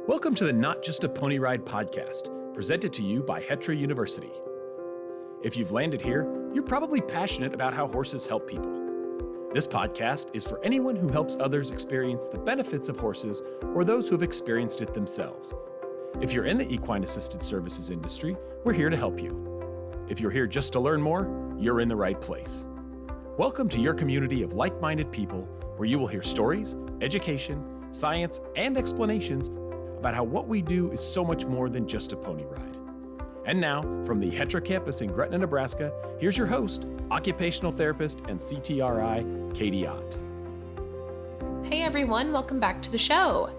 Welcome to the Not Just a Pony Ride podcast, presented to you by Hetra University. If you've landed here, you're probably passionate about how horses help people. This podcast is for anyone who helps others experience the benefits of horses or those who have experienced it themselves. If you're in the equine-assisted services industry, we're here to help you. If you're here just to learn more, you're in the right place. Welcome to your community of like-minded people where you will hear stories, education, science, and explanations about how what we do is so much more than just a pony ride. And now, from the Hetra campus in Gretna, Nebraska, here's your host, occupational therapist and CTRI, Kaiti Otte. Hey everyone, welcome back to the show.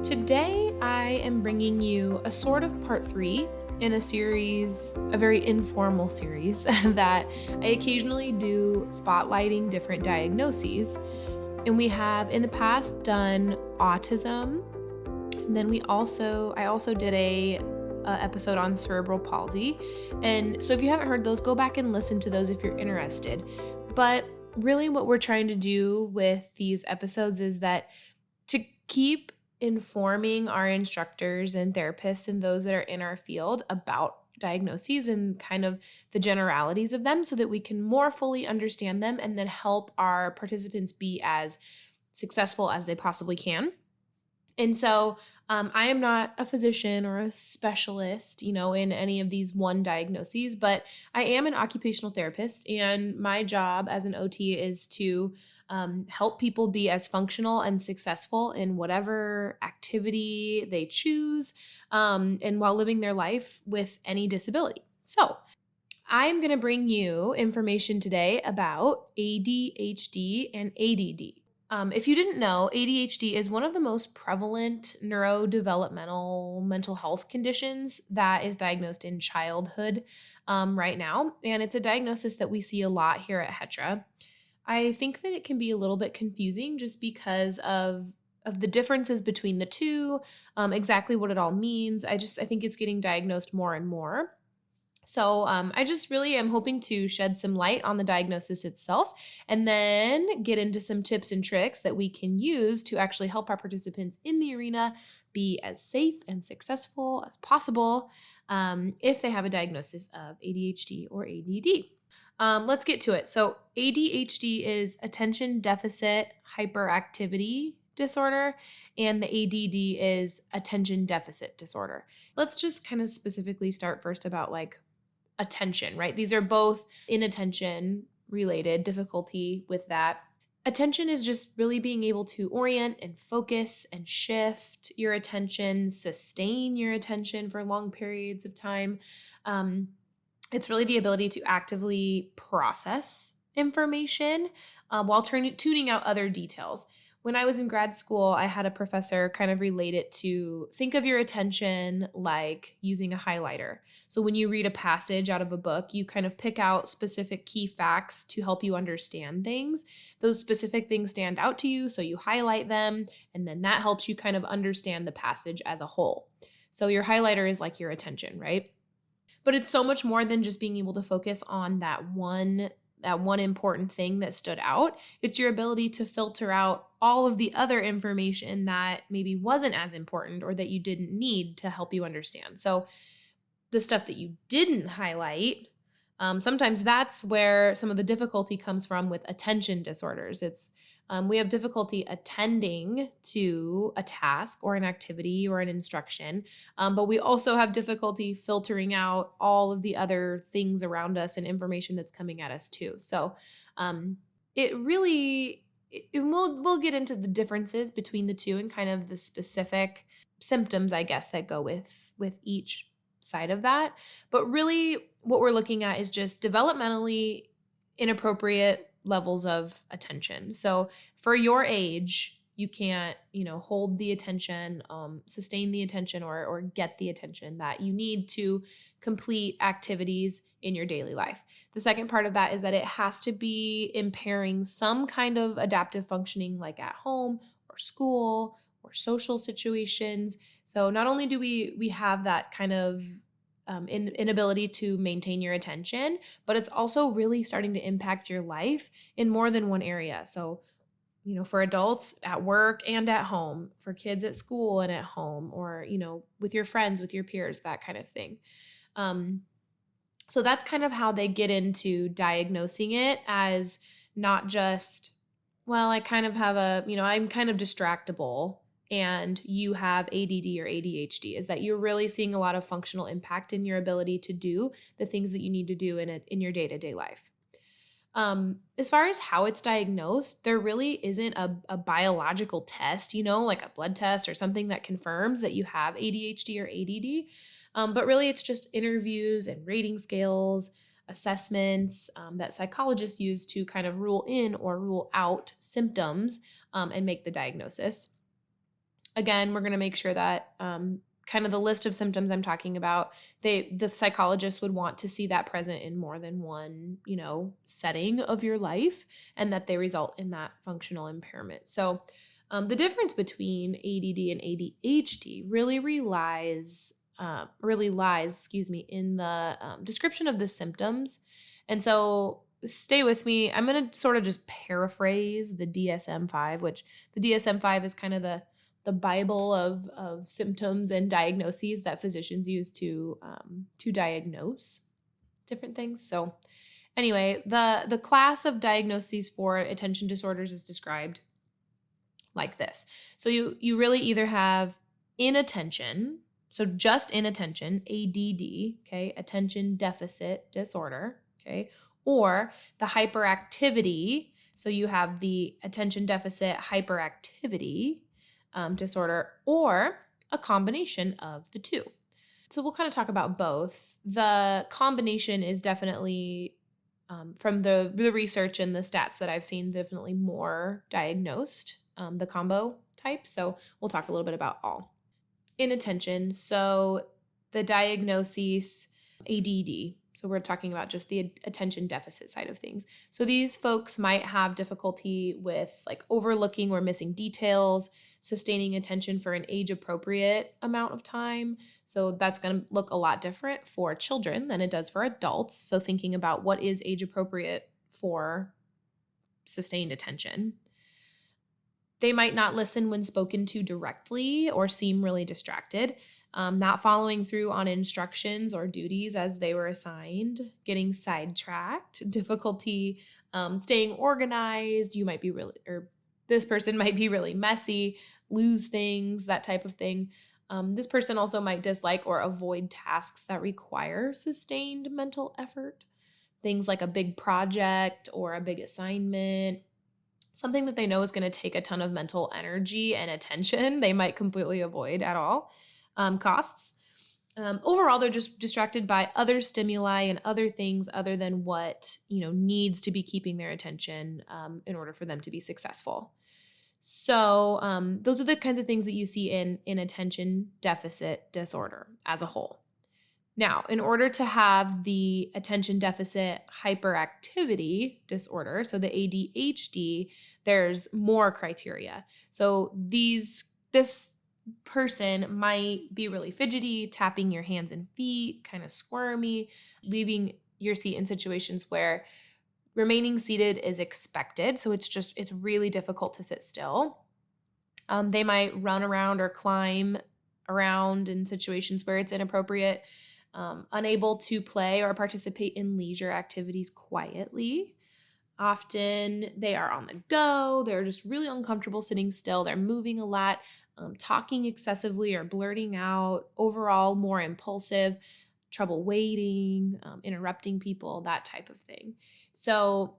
Today I am bringing you a sort of part 3 in a series, a very informal series that I occasionally do spotlighting different diagnoses. And we have in the past done autism. And then I also did a episode on cerebral palsy. And so if you haven't heard those, go back and listen to those if you're interested. But really what we're trying to do with these episodes is that to keep informing our instructors and therapists and those that are in our field about diagnoses and kind of the generalities of them so that we can more fully understand them and then help our participants be as successful as they possibly can. And so I am not a physician or a specialist, in any of these one diagnoses, but I am an occupational therapist, and my job as an OT is to help people be as functional and successful in whatever activity they choose, and while living their life with any disability. So I'm going to bring you information today about ADHD and ADD. If you didn't know, ADHD is one of the most prevalent neurodevelopmental mental health conditions that is diagnosed in childhood right now. And it's a diagnosis that we see a lot here at Hetra. I think that it can be a little bit confusing just because of the differences between the two, exactly what it all means. I think it's getting diagnosed more and more. So I just really am hoping to shed some light on the diagnosis itself and then get into some tips and tricks that we can use to actually help our participants in the arena be as safe and successful as possible if they have a diagnosis of ADHD or ADD. Let's get to it. So ADHD is attention deficit hyperactivity disorder, and the ADD is attention deficit disorder. Let's just kind of specifically start first about attention, right? These are both inattention related, difficulty with that. Attention is just really being able to orient and focus and shift your attention, sustain your attention for long periods of time. It's really the ability to actively process information while tuning out other details. When I was in grad school, I had a professor kind of relate it to think of your attention like using a highlighter. So when you read a passage out of a book, you kind of pick out specific key facts to help you understand things. Those specific things stand out to you, so you highlight them, and then that helps you kind of understand the passage as a whole. So your highlighter is like your attention, right? But it's so much more than just being able to focus on that one important thing that stood out. It's your ability to filter out all of the other information that maybe wasn't as important or that you didn't need to help you understand. So the stuff that you didn't highlight, sometimes that's where some of the difficulty comes from with attention disorders. We have difficulty attending to a task or an activity or an instruction, but we also have difficulty filtering out all of the other things around us and information that's coming at us too. So we'll get into the differences between the two and kind of the specific symptoms, I guess, that go with each side of that. But really what we're looking at is just developmentally inappropriate levels of attention. So for your age, you can't, hold the attention, sustain the attention or get the attention that you need to complete activities in your daily life. The second part of that is that it has to be impairing some kind of adaptive functioning like at home or school or social situations. So not only do we have that kind of inability to maintain your attention, but it's also really starting to impact your life in more than one area. So, for adults at work and at home, for kids at school and at home, or, with your friends, with your peers, that kind of thing. So that's kind of how they get into diagnosing it as not just, well, I kind of have I'm kind of distractible and you have ADD or ADHD, is that you're really seeing a lot of functional impact in your ability to do the things that you need to do in your day-to-day life. As far as how it's diagnosed, there really isn't a biological test, like a blood test or something that confirms that you have ADHD or ADD. But really it's just interviews and rating scales, assessments that psychologists use to kind of rule in or rule out symptoms and make the diagnosis. Again, we're going to make sure that kind of the list of symptoms I'm talking about, the psychologist would want to see that present in more than one, setting of your life, and that they result in that functional impairment. So the difference between ADD and ADHD really lies, in the description of the symptoms. And so stay with me. I'm going to sort of just paraphrase the DSM-5, which the DSM-5 is kind of the Bible of symptoms and diagnoses that physicians use to diagnose different things. So anyway, the class of diagnoses for attention disorders is described like this. So you really either have inattention, so just inattention, ADD, okay, attention deficit disorder, okay, or the hyperactivity. So you have the attention deficit hyperactivity disorder, or a combination of the two. So we'll kind of talk about both. The combination is definitely, from the research and the stats that I've seen, definitely more diagnosed, the combo type. So we'll talk a little bit about all. Inattention, so the diagnosis, ADD. So we're talking about just the attention deficit side of things. So these folks might have difficulty with like overlooking or missing details, sustaining attention for an age-appropriate amount of time. So that's going to look a lot different for children than it does for adults. So thinking about what is age-appropriate for sustained attention. They might not listen when spoken to directly or seem really distracted, not following through on instructions or duties as they were assigned, getting sidetracked, difficulty staying organized. You might be this person might be really messy, lose things, that type of thing. This person also might dislike or avoid tasks that require sustained mental effort. Things like a big project or a big assignment, something that they know is going to take a ton of mental energy and attention, they might completely avoid at all costs. Overall, they're just distracted by other stimuli and other things other than what needs to be keeping their attention in order for them to be successful. So those are the kinds of things that you see in attention deficit disorder as a whole. Now, in order to have the attention deficit hyperactivity disorder, so the ADHD, there's more criteria. So this person might be really fidgety, tapping your hands and feet, kind of squirmy, leaving your seat in situations where remaining seated is expected. So it's really difficult to sit still. They might run around or climb around in situations where it's inappropriate, unable to play or participate in leisure activities quietly. Often they are on the go. They're just really uncomfortable sitting still. They're moving a lot, talking excessively or blurting out, overall more impulsive, trouble waiting, interrupting people, that type of thing. So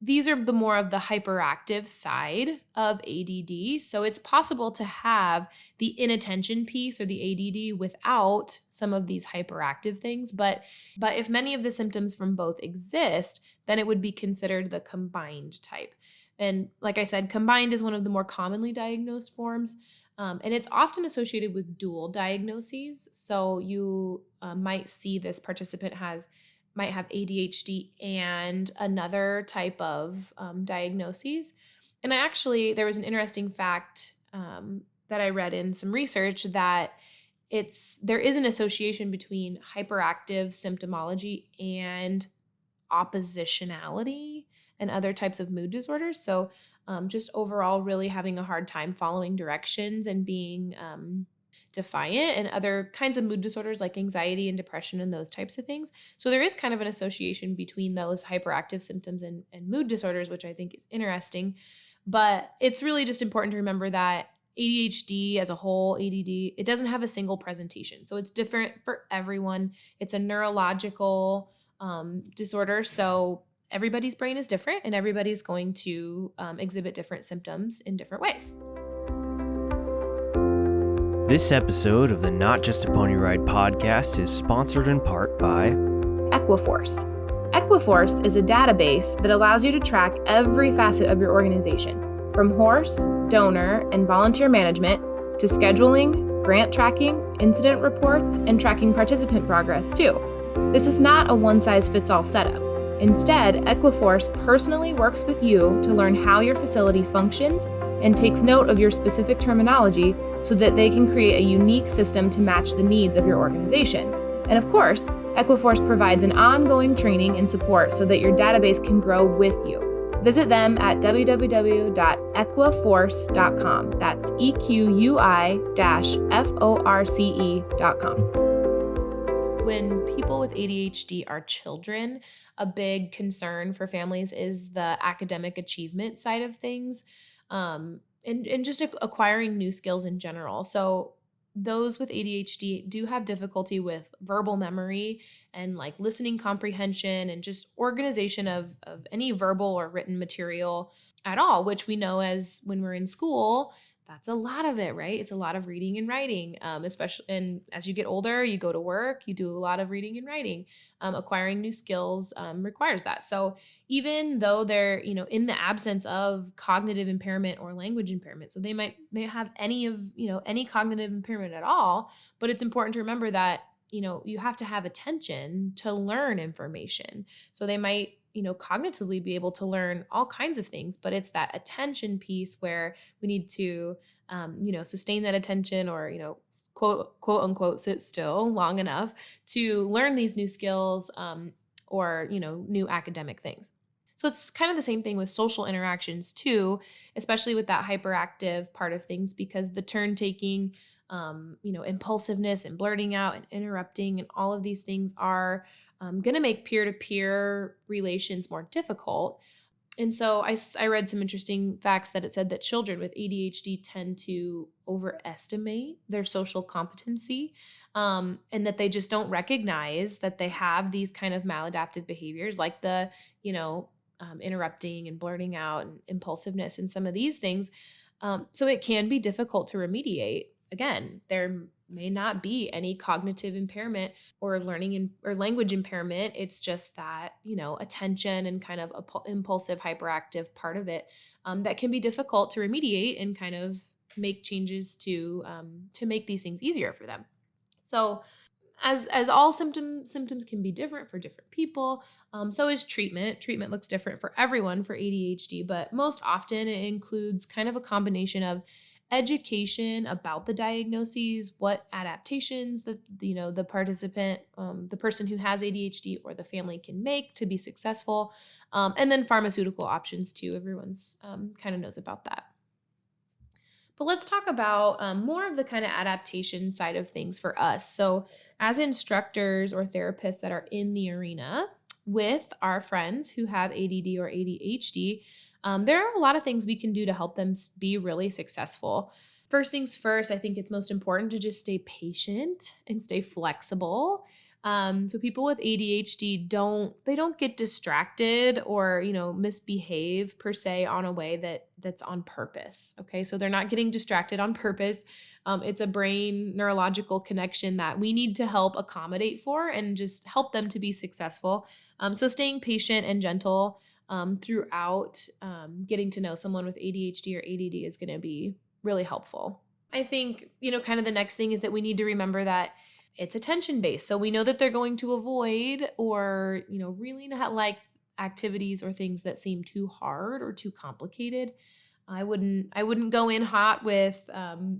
these are the more of the hyperactive side of ADD. So it's possible to have the inattention piece or the ADD without some of these hyperactive things. But if many of the symptoms from both exist, then it would be considered the combined type. And like I said, combined is one of the more commonly diagnosed forms. And it's often associated with dual diagnoses. So you might see this participant might have ADHD and another type of diagnoses. And there was an interesting fact that I read in some research that there is an association between hyperactive symptomology and oppositionality and other types of mood disorders. So just overall really having a hard time following directions and being defiant, and other kinds of mood disorders like anxiety and depression and those types of things. So there is kind of an association between those hyperactive symptoms and mood disorders, which I think is interesting. But it's really just important to remember that ADHD as a whole, ADD, it doesn't have a single presentation. So it's different for everyone. It's a neurological disorder. So everybody's brain is different, and everybody's going to exhibit different symptoms in different ways. This episode of the Not Just a Pony Ride podcast is sponsored in part by Equiforce. Equiforce is a database that allows you to track every facet of your organization, from horse, donor, and volunteer management to scheduling, grant tracking, incident reports, and tracking participant progress too. This is not a one-size-fits-all setup. Instead, Equiforce personally works with you to learn how your facility functions and takes note of your specific terminology so that they can create a unique system to match the needs of your organization. And of course, Equiforce provides an ongoing training and support so that your database can grow with you. Visit them at www.equiforce.com. That's EQUI-FORCE.com. When people with ADHD are children, a big concern for families is the academic achievement side of things, and just acquiring new skills in general. So those with ADHD do have difficulty with verbal memory and like listening comprehension and just organization of any verbal or written material at all, which we know as when we're in school, that's a lot of it, right? It's a lot of reading and writing, especially, and as you get older, you go to work, you do a lot of reading and writing. Acquiring new skills requires that. So even though they're, in the absence of cognitive impairment or language impairment, so they have any cognitive impairment at all, but it's important to remember that, you have to have attention to learn information. So they might, cognitively be able to learn all kinds of things, but it's that attention piece where we need to, sustain that attention or, quote unquote, sit still long enough to learn these new skills or, new academic things. So it's kind of the same thing with social interactions too, especially with that hyperactive part of things, because the turn taking, impulsiveness and blurting out and interrupting and all of these things are going to make peer-to-peer relations more difficult. And so I read some interesting facts that it said that children with ADHD tend to overestimate their social competency, and that they just don't recognize that they have these kind of maladaptive behaviors like the, interrupting and blurting out and impulsiveness and some of these things. So it can be difficult to remediate. Again, there may not be any cognitive impairment or learning or language impairment. It's just that, attention and kind of impulsive, hyperactive part of it that can be difficult to remediate and kind of make changes to make these things easier for them. So as all symptoms can be different for different people, so is treatment. Treatment looks different for everyone for ADHD, but most often it includes kind of a combination of education about the diagnoses, what adaptations that the participant, the person who has ADHD or the family can make to be successful, and then pharmaceutical options too. Everyone's kind of knows about that. But let's talk about more of the kind of adaptation side of things for us. So as instructors or therapists that are in the arena with our friends who have ADD or ADHD, there are a lot of things we can do to help them be really successful. First things first, I think it's most important to just stay patient and stay flexible. So people with ADHD don't get distracted or, misbehave per se on a way that's on purpose. Okay. So they're not getting distracted on purpose. It's a brain neurological connection that we need to help accommodate for and just help them to be successful. So staying patient and gentle throughout getting to know someone with ADHD or ADD is going to be really helpful. I think, kind of the next thing is that we need to remember that it's attention-based. So we know that they're going to avoid or, really not like activities or things that seem too hard or too complicated. I wouldn't go in hot with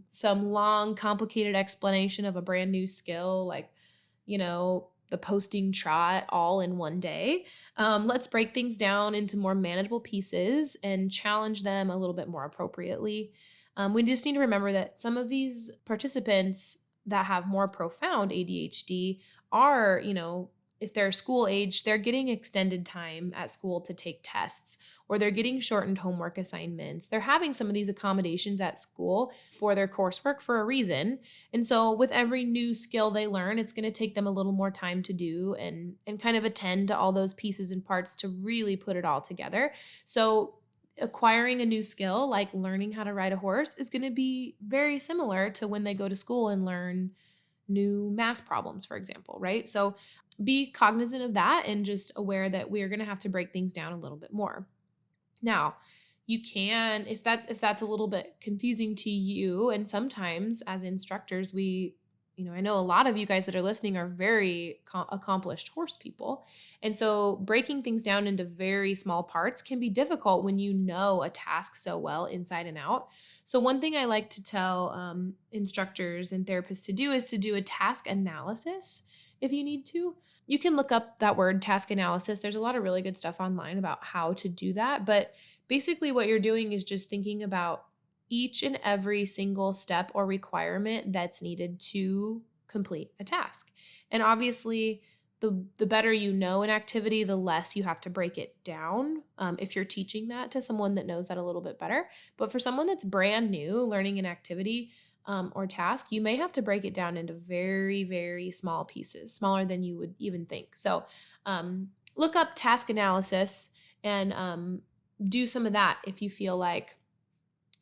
some long, complicated explanation of a brand new skill like, the posting trot all in one day. Let's break things down into more manageable pieces and challenge them a little bit more appropriately. We just need to remember that some of these participants that have more profound ADHD are, if they're school age, they're getting extended time at school to take tests, or they're getting shortened homework assignments. They're having some of these accommodations at school for their coursework for a reason. And so with every new skill they learn, it's going to take them a little more time to do and kind of attend to all those pieces and parts to really put it all together. So acquiring a new skill, like learning how to ride a horse, is going to be very similar to when they go to school and learn new math problems, for example, right? So be cognizant of that and just aware that we are going to have to break things down a little bit more. Now, you can, if that's a little bit confusing to you, and sometimes as instructors, I know a lot of you guys that are listening are very accomplished horse people. And so breaking things down into very small parts can be difficult when you know a task so well inside and out. So one thing I like to tell instructors and therapists to do is to do a task analysis if you need to. You can look up that word, task analysis. There's a lot of really good stuff online about how to do that. But basically what you're doing is just thinking about each and every single step or requirement that's needed to complete a task. And obviously, the better you know an activity, the less you have to break it down if you're teaching that to someone that knows that a little bit better. But for someone that's brand new learning an activity or task, you may have to break it down into very, very small pieces, smaller than you would even think. So look up task analysis and do some of that if you feel like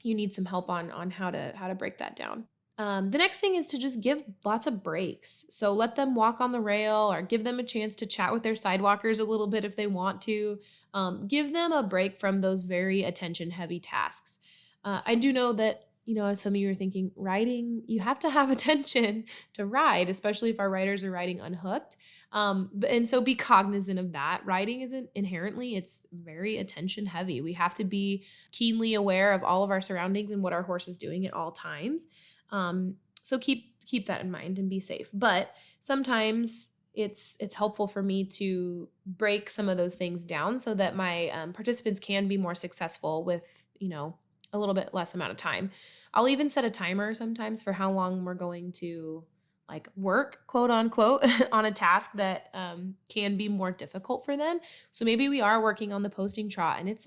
you need some help on how to break that down. The next thing is to just give lots of breaks. So let them walk on the rail or give them a chance to chat with their sidewalkers a little bit if they want to. Give them a break from those very attention-heavy tasks. I do know that, as some of you are thinking, riding, you have to have attention to ride, especially if our riders are riding unhooked. And so be cognizant of that. Riding isn't inherently, it's very attention heavy. We have to be keenly aware of all of our surroundings and what our horse is doing at all times. So keep that in mind and be safe. But sometimes it's helpful for me to break some of those things down so that my participants can be more successful with, a little bit less amount of time. I'll even set a timer sometimes for how long we're going to work, quote unquote, on a task that can be more difficult for them. So maybe we are working on the posting trot and it's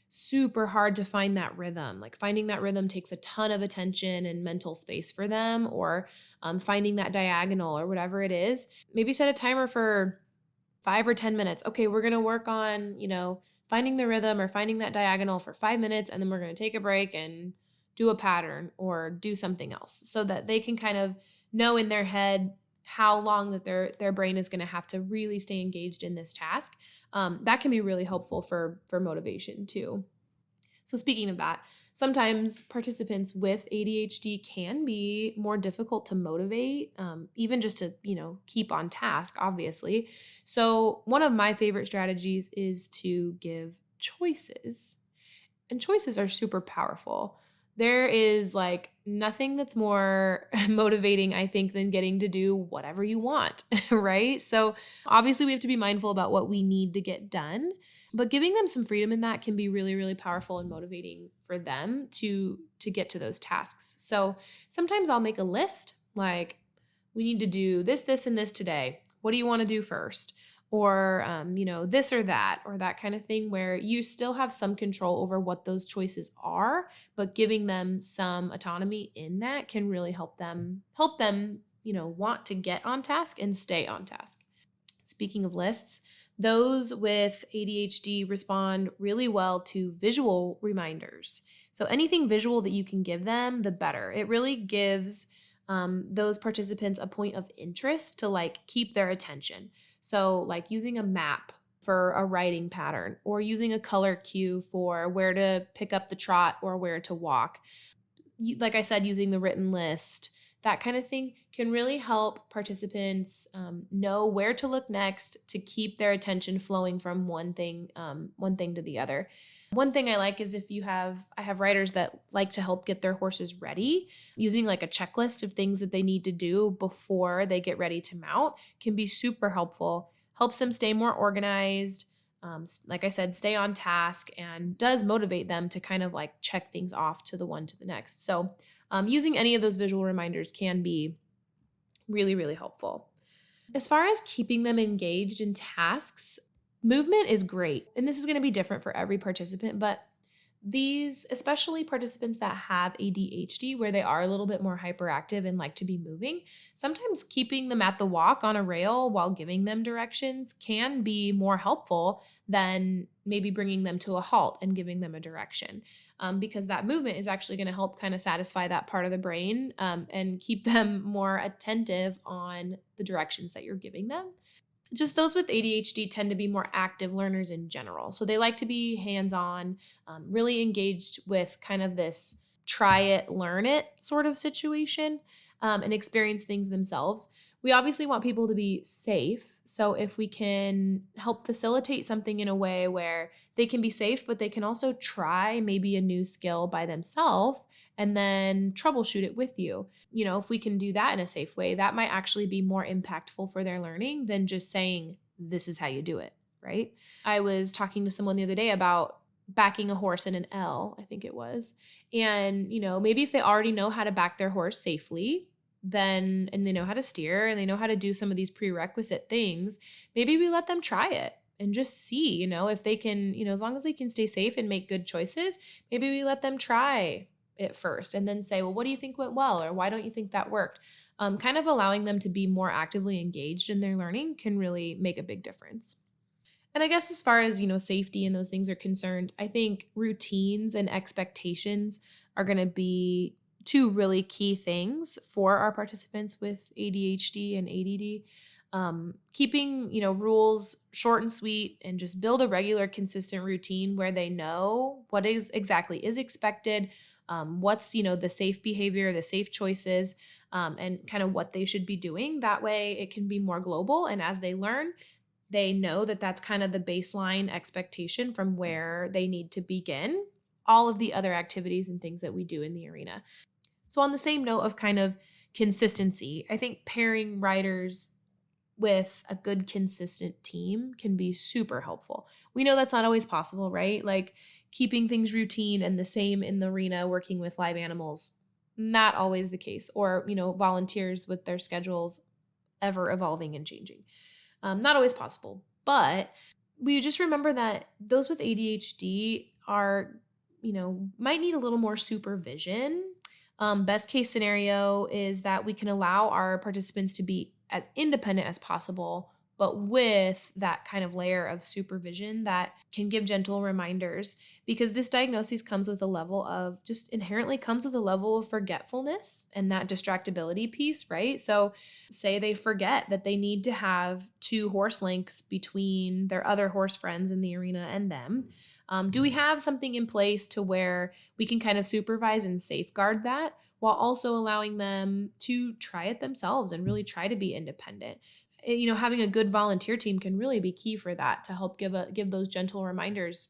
super hard to find that rhythm. Finding that rhythm takes a ton of attention and mental space for them, or finding that diagonal or whatever it is. Maybe set a timer for 5 or 10 minutes. Okay, we're going to work on, finding the rhythm or finding that diagonal for 5 minutes, and then we're going to take a break and do a pattern or do something else so that they can kind of know in their head how long that their brain is going to have to really stay engaged in this task. That can be really helpful for motivation too. So speaking of that, sometimes participants with ADHD can be more difficult to motivate, even just to, keep on task, obviously. So one of my favorite strategies is to give choices. And choices are super powerful. There is nothing that's more motivating, I think, than getting to do whatever you want, right? So obviously we have to be mindful about what we need to get done, but giving them some freedom in that can be really, really powerful and motivating for them to get to those tasks. So sometimes I'll make a list, we need to do this, this, and this today. What do you want to do first? Or, this or that kind of thing, where you still have some control over what those choices are, but giving them some autonomy in that can really help them, want to get on task and stay on task. Speaking of lists, those with ADHD respond really well to visual reminders. So anything visual that you can give them, the better. It really gives those participants a point of interest to keep their attention. So using a map for a riding pattern, or using a color cue for where to pick up the trot or where to walk. Like I said, using the written list, that kind of thing can really help participants know where to look next to keep their attention flowing from one thing to the other. One thing I like is I have riders that like to help get their horses ready, using like a checklist of things that they need to do before they get ready to mount can be super helpful, helps them stay more organized. Like I said, stay on task, and does motivate them to kind of like check things off to the one to the next. So using any of those visual reminders can be really, really helpful. As far as keeping them engaged in tasks, movement is great. And this is going to be different for every participant, but these, especially participants that have ADHD, where they are a little bit more hyperactive and like to be moving, sometimes keeping them at the walk on a rail while giving them directions can be more helpful than maybe bringing them to a halt and giving them a direction. Because that movement is actually going to help kind of satisfy that part of the brain, and keep them more attentive on the directions that you're giving them. Just those with ADHD tend to be more active learners in general. So they like to be hands-on, really engaged with kind of this try it, learn it sort of situation, and experience things themselves. We obviously want people to be safe. So if we can help facilitate something in a way where they can be safe, but they can also try maybe a new skill by themselves and then troubleshoot it with you. If we can do that in a safe way, that might actually be more impactful for their learning than just saying, this is how you do it, right? I was talking to someone the other day about backing a horse in an L, I think it was. And, maybe if they already know how to back their horse safely, and they know how to steer and they know how to do some of these prerequisite things, maybe we let them try it and just see, if they can, as long as they can stay safe and make good choices, maybe we let them try it first and then say, well, what do you think went well? Or why don't you think that worked? Kind of allowing them to be more actively engaged in their learning can really make a big difference. And I guess as far as, safety and those things are concerned, I think routines and expectations are going to be two really key things for our participants with ADHD and ADD. Keeping, rules short and sweet, and just build a regular, consistent routine where they know what exactly is expected, what's, the safe behavior, the safe choices, and kind of what they should be doing. That way it can be more global. And as they learn, they know that that's kind of the baseline expectation from where they need to begin all of the other activities and things that we do in the arena. So on the same note of kind of consistency, I think pairing riders with a good, consistent team can be super helpful. We know that's not always possible, right? Like keeping things routine and the same in the arena, working with live animals, not always the case. Or, volunteers with their schedules ever evolving and changing. Not always possible. But we just remember that those with ADHD are, might need a little more supervision. Best case scenario is that we can allow our participants to be as independent as possible, but with that kind of layer of supervision that can give gentle reminders, because this diagnosis comes with a level of forgetfulness and that distractibility piece, right? So say they forget that they need to have 2 horse links between their other horse friends in the arena and them. Do we have something in place to where we can kind of supervise and safeguard that while also allowing them to try it themselves and really try to be independent? Having a good volunteer team can really be key for that, to help give those gentle reminders.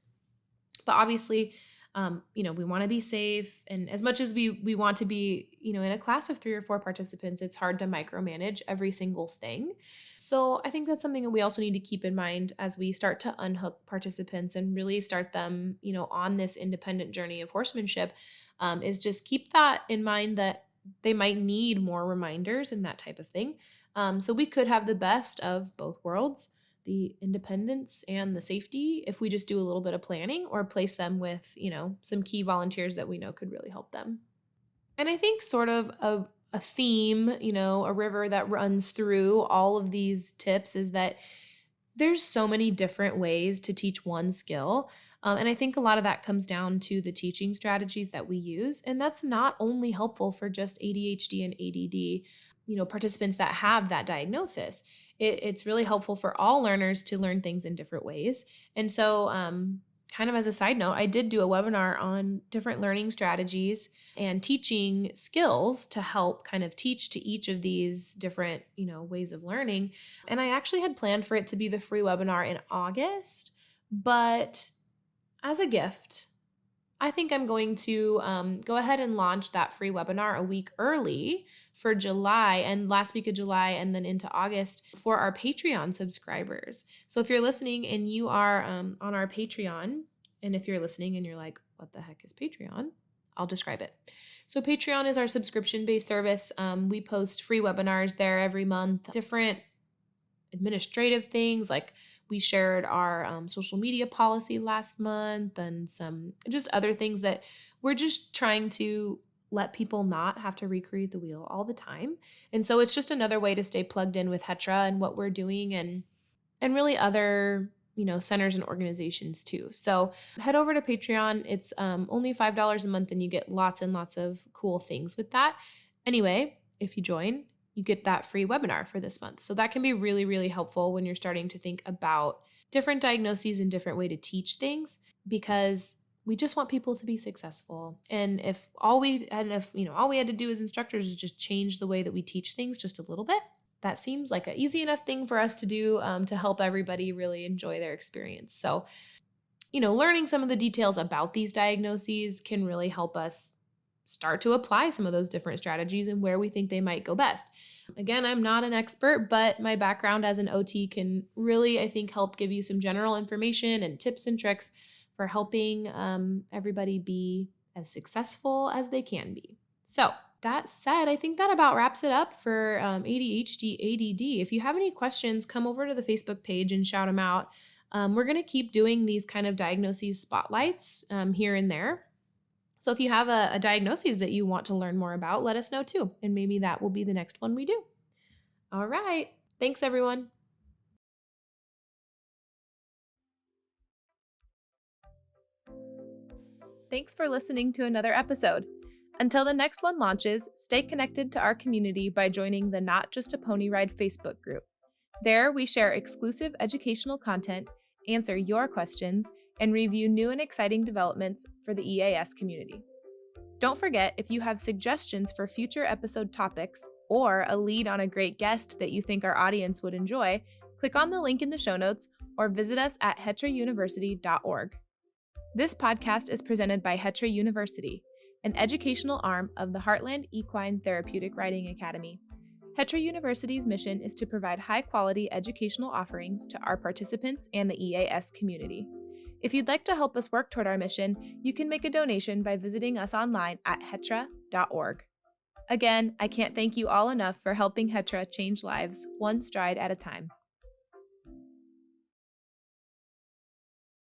But obviously, we want to be safe. And as much as we want to be, in a class of 3 or 4 participants, it's hard to micromanage every single thing. So I think that's something that we also need to keep in mind as we start to unhook participants and really start them, on this independent journey of horsemanship, is just keep that in mind that they might need more reminders and that type of thing. So we could have the best of both worlds, the independence and the safety, if we just do a little bit of planning or place them with, some key volunteers that we know could really help them. And I think sort of a theme, a river that runs through all of these tips is that there's so many different ways to teach one skill. And I think a lot of that comes down to the teaching strategies that we use. And that's not only helpful for just ADHD and ADD, participants that have that diagnosis. It's really helpful for all learners to learn things in different ways. And so kind of as a side note, I did do a webinar on different learning strategies and teaching skills to help kind of teach to each of these different, ways of learning. And I actually had planned for it to be the free webinar in August, but as a gift, I think I'm going to go ahead and launch that free webinar a week early for July and last week of July and then into August for our Patreon subscribers. So if you're listening and you are on our Patreon, and if you're listening and you're like, what the heck is Patreon? I'll describe it. So Patreon is our subscription-based service. We post free webinars there every month, different administrative things like we shared our social media policy last month and some just other things that we're just trying to let people not have to recreate the wheel all the time. And so it's just another way to stay plugged in with Hetra and what we're doing and really other, centers and organizations too. So head over to Patreon. It's only $5 a month and you get lots and lots of cool things with that. Anyway, if you join, you get that free webinar for this month. So that can be really, really helpful when you're starting to think about different diagnoses and different way to teach things, because we just want people to be successful. And if all we had to do as instructors is just change the way that we teach things just a little bit, that seems like an easy enough thing for us to do to help everybody really enjoy their experience. So, learning some of the details about these diagnoses can really help us start to apply some of those different strategies and where we think they might go best. Again, I'm not an expert, but my background as an OT can really, I think, help give you some general information and tips and tricks for helping everybody be as successful as they can be. So that said, I think that about wraps it up for ADHD-ADD. If you have any questions, come over to the Facebook page and shout them out. We're going to keep doing these kind of diagnoses spotlights here and there. So if you have a diagnosis that you want to learn more about, let us know too. And maybe that will be the next one we do. All right. Thanks, everyone. Thanks for listening to another episode. Until the next one launches, stay connected to our community by joining the Not Just a Pony Ride Facebook group. There, we share exclusive educational content, answer your questions, and review new and exciting developments for the EAS community. Don't forget, if you have suggestions for future episode topics or a lead on a great guest that you think our audience would enjoy, click on the link in the show notes or visit us at hetrauniversity.org. This podcast is presented by Hetra University, an educational arm of the Heartland Equine Therapeutic Riding Academy. Hetra University's mission is to provide high-quality educational offerings to our participants and the EAS community. If you'd like to help us work toward our mission, you can make a donation by visiting us online at hetra.org. Again, I can't thank you all enough for helping Hetra change lives one stride at a time.